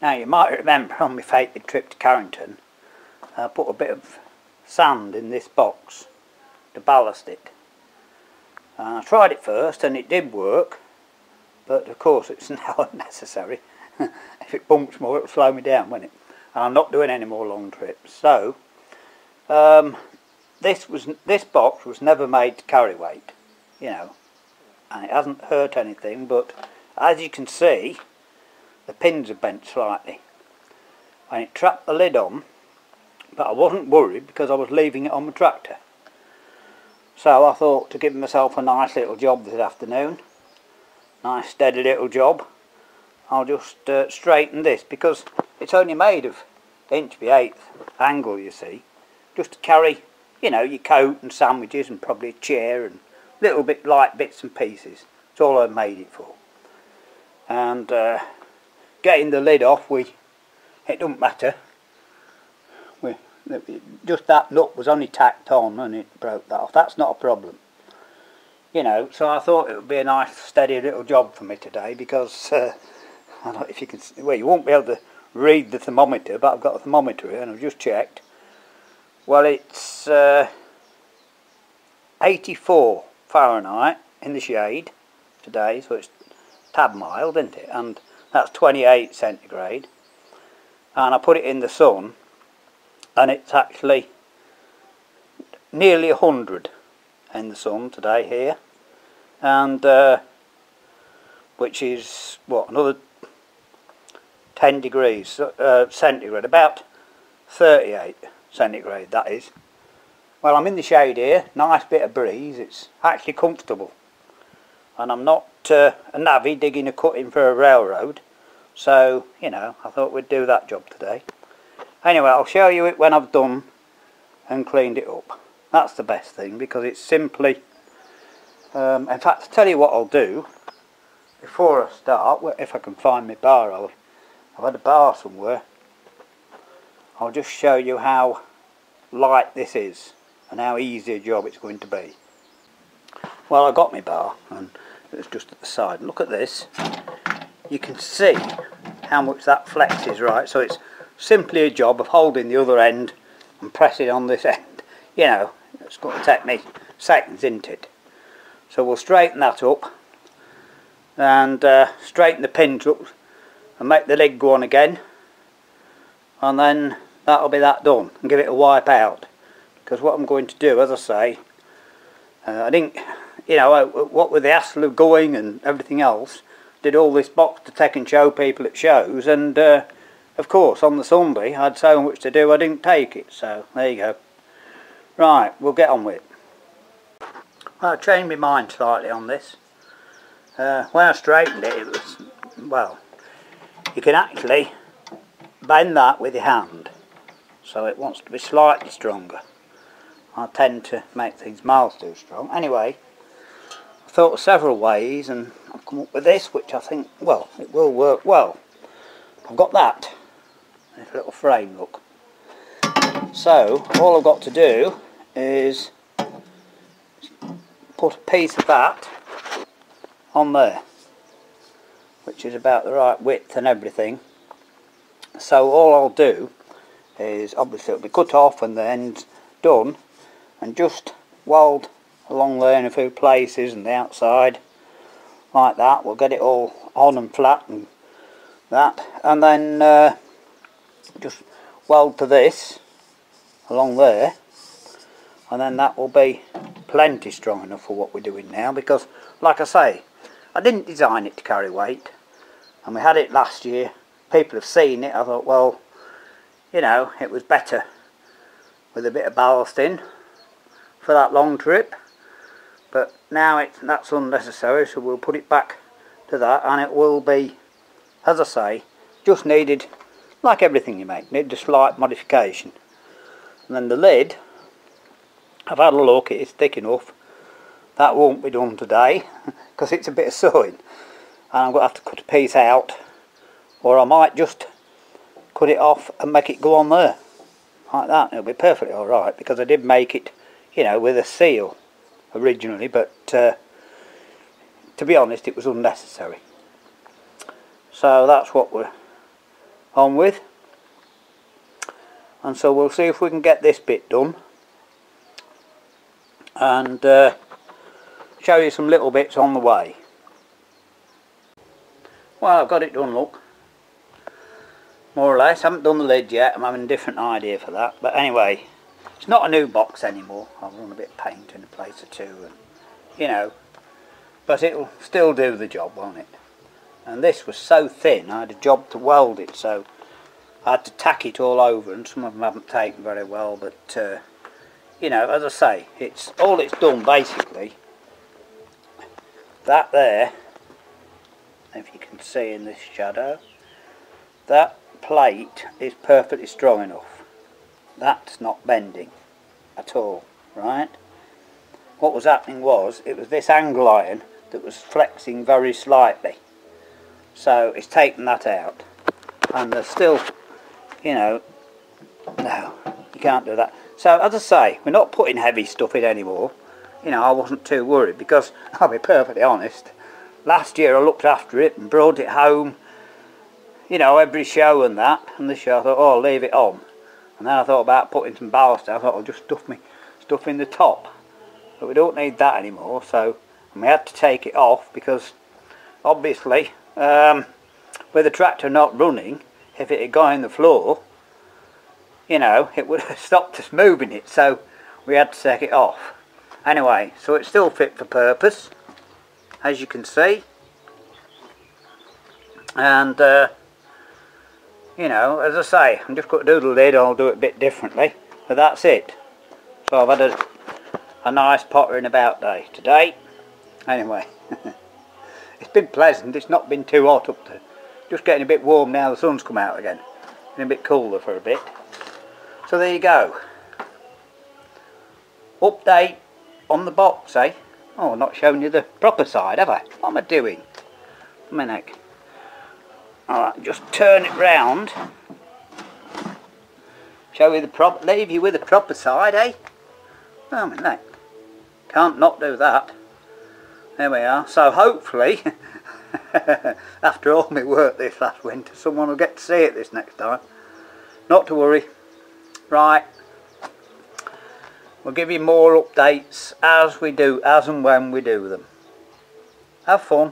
Now you might remember on my fated trip to Carrington, I put a bit of sand in this box to ballast it. I tried it first and it did work, but of course it's now unnecessary. If it bumps more it'll slow me down, won't it? And I'm not doing any more long trips. So this box was never made to carry weight, you know, and it hasn't hurt anything, but as you can see the pins are bent slightly and it trapped the lid on, but I wasn't worried because I was leaving it on my tractor. So I thought to give myself a nice little job this afternoon, nice steady little job, I'll just straighten this, because it's only made of 1/8" angle, you see, just to carry, you know, your coat and sandwiches and probably a chair and little bit light bits and pieces. That's all I made it for. And getting the lid off, it doesn't matter. Just that nut was only tacked on and it broke that off. That's not a problem, you know. So I thought it would be a nice steady little job for me today, because I don't know if you can see, well, you won't be able to read the thermometer, but I've got a thermometer here and I've just checked. Well, it's 84 Fahrenheit in the shade today, so it's tad mild, isn't it? And that's 28 centigrade. And I put it in the sun and it's actually nearly 100 in the sun today here, and which is what, another 10 degrees centigrade, about 38 centigrade that is. Well, I'm in the shade here, nice bit of breeze, it's actually comfortable, and I'm not a navvy digging a cut in for a railroad, so you know, I thought we'd do that job today. Anyway, I'll show you it when I've done and cleaned it up. That's the best thing, because it's simply, in fact, I'll tell you what I'll do before I start, if I can find my bar. I've had a bar somewhere. I'll just show you how light this is and how easy a job it's going to be. Well, I got my bar and it's just at the side. Look at this. You can see how much that flexes, right? So it's simply a job of holding the other end and pressing on this end. You know, it's going to take me seconds, isn't it? So we'll straighten that up and straighten the pins up and make the lid go on again, and then that'll be that done, and give it a wipe out. Because what I'm going to do, as I say, I didn't, you know, what with the hassle of going and everything else, did all this box to take and show people at shows, and of course on the Sunday I had so much to do I didn't take it, so there you go. Right, we'll get on with it. Well, I changed my mind slightly on this. When I straightened it, it was, well, you can actually bend that with your hand, so it wants to be slightly stronger. I tend to make things miles too strong. Anyway, I thought of several ways and I've come up with this, which I think, well, it will work well. I've got that, this little frame, look. So all I've got to do is put a piece of that on there, which is about the right width and everything. So all I'll do is, obviously it'll be cut off and the end's done, and just weld along there in a few places and the outside like that. We'll get it all on and flat and that, and then just weld to this along there, and then that will be plenty strong enough for what we're doing now, because like I say, I didn't design it to carry weight, and we had it last year. People have seen it. I thought, well, you know, it was better with a bit of ballast in for that long trip, but now that's unnecessary, so we'll put it back to that, and it will be, as I say, just needed, like everything you make, needed a slight modification. And then the lid, I've had a look, it is thick enough. That won't be done today because it's a bit of sewing, and I'm going to have to cut a piece out, or I might just cut it off and make it go on there like that. It'll be perfectly alright, because I did make it, you know, with a seal originally, but to be honest, it was unnecessary. So that's what we're on with. And so we'll see if we can get this bit done and show you some little bits on the way. Well, I've got it done, look, more or less. I haven't done the lid yet, I'm having a different idea for that, but anyway, it's not a new box anymore. I've run a bit of paint in a place or two, and you know, but it'll still do the job, won't it? And this was so thin I had a job to weld it, so I had to tack it all over, and some of them haven't taken very well, but you know, as I say, it's all it's done basically. That there, if you can see in this shadow, that plate is perfectly strong enough. That's not bending at all, right? What was happening was, it was this angle iron that was flexing very slightly. So it's taken that out. And there's still, you know, no, you can't do that. So as I say, we're not putting heavy stuff in anymore. You know, I wasn't too worried because, I'll be perfectly honest, last year I looked after it and brought it home, you know, every show and that. And this year I thought, oh, I'll leave it on. And then I thought about putting some ballast. I thought I'll just stuff in the top. But we don't need that anymore, so and we had to take it off because obviously with the tractor not running, if it had gone in the floor, you know, it would have stopped us moving it, so we had to take it off. Anyway, so it's still fit for purpose, as you can see. And you know, as I say, I'm just going to do the lid. I'll do it a bit differently, but that's it. So I've had a nice pottering about day today. Anyway, it's been pleasant. It's not been too hot up there. Just getting a bit warm now the sun's come out again. Been a bit cooler for a bit. So there you go. Update on the box, eh? Oh, I'm not showing you the proper side, have I? What am I doing? A minute. Alright, just turn it round. Show you the leave you with the proper side, eh? Oh, a minute. Can't not do that. There we are. So hopefully, after all my work this last winter, someone will get to see it this next time. Not to worry. Right. We'll give you more updates as we do, as and when we do them. Have fun.